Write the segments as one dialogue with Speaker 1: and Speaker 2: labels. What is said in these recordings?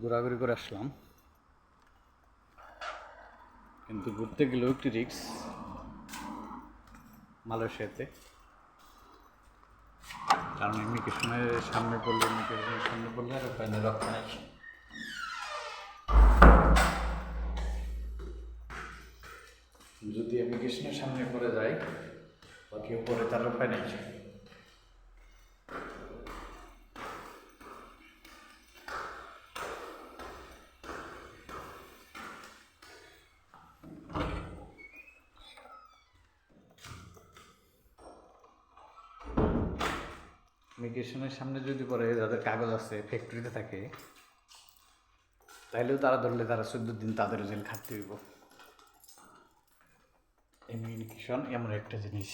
Speaker 1: ঘোরাঘুরি করে আসলাম, কিন্তু ঘুরতে গেলেও একটি রিস্ক মালয়েশিয়াতে। কারণ ইমিগ্রেশনের সামনে পড়লে আর ওখানে রক্ষা নেই। যদি ইমিগ্রেশনের সামনে পড়ে যায় বা কেউ পড়ে, তার উপায় নেই। ইমিগ্রেশনের সামনে যদি পড়ে, যাদের কাগজ আছে, ফ্যাক্টরিতে থাকে, তাইলেও তারা ধরলে তারা 14 দিন তাদের জেল খাটতে হইব। ইমিগ্রেশন এমন একটা জিনিস।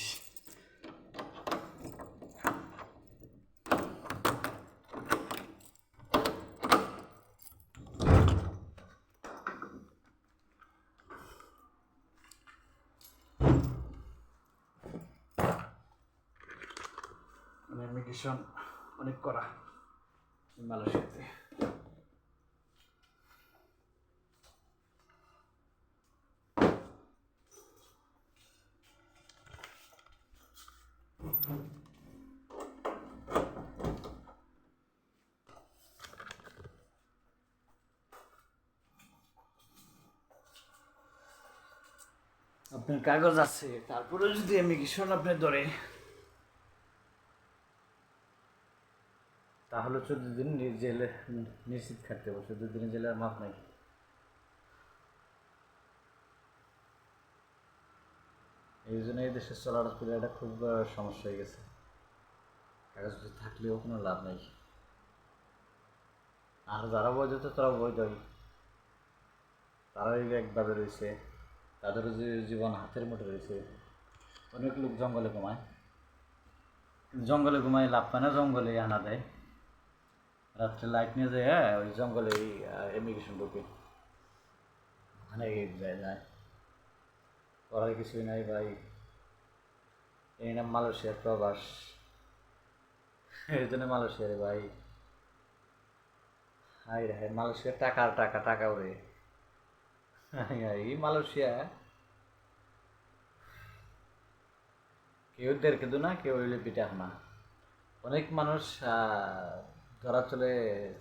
Speaker 1: ইমিগ্রেশন অনেক করা মালয়েশিয়াতে। আপনার কাগজ আছে, তারপরে যদি ইমিগ্রেশন আপনি ধরে, তাহলে 14 দিন জেলে নিশ্চিত খাটতে হবে। 14 দিনের জেলে আর মাপ নাই। এই জন্য এই দেশের চলাটা খুব সমস্যা হয়ে গেছে। কাগজ থাকলেও কোনো লাভ নেই। আর যারা বৈধ, তো তারা বৈধই, তারাই একভাবে রয়েছে, তাদেরও যে জীবন হাতের মুঠে রয়েছে। অনেক লোক জঙ্গলে ঘুমায় লাভ পায় না, জঙ্গলে আনা দেয়। রাত্রে লাইট নিয়ে যায়, হ্যাঁ, ওই জঙ্গলে ইমিগ্রেশন ঢুকে ওখানে যায় করার কিছুই নাই ভাই। এই নাম মালয়েশিয়ার প্রবাস। এই জন্য মালয়েশিয়ারে ভাই, হাই রে হাই, মালয়েশিয়ার টাকা ওরে। এই মালয়েশিয়া কেউ দেড় কেদু না, কেউ হইলে পিঠা না। অনেক মানুষ ধরা চলে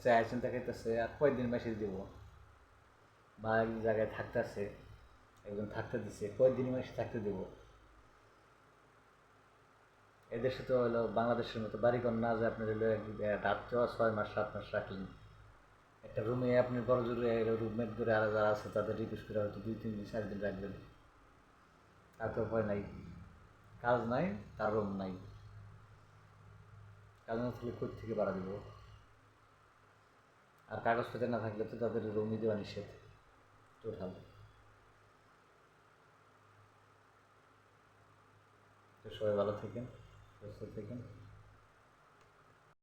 Speaker 1: চায় চিন্তা খাইতেছে আর কয়দিন মেসেজ দিব, বা এক জায়গায় থাকতেছে, একজন থাকতে দিছে, কয়দিন মেসে থাকতে দিব। এদেশে তো হলো বাংলাদেশের মতো বাড়িঘর না যে আপনি হলো রাত্রেও 6 মাস 7 মাস রাখলেন একটা রুমে। আপনি বড় জোরে রুমমেট করে আর যারা আছে তাদের রিকোয়েস্ট করে হয়তো 2 3 দিন 4 দিন রাখবেন। তার তো উপায় নাই, কাজ নাই, তার রুম নাই। কাজ না থাকলে কোথা থেকে ভাড়া দিব? আর কাগজপত্র না থাকলে তো তাদের রুমই দেওয়া নিষেধ টোটাল। তো সবাই ভালো থাকেন, সুস্থ থাকেন।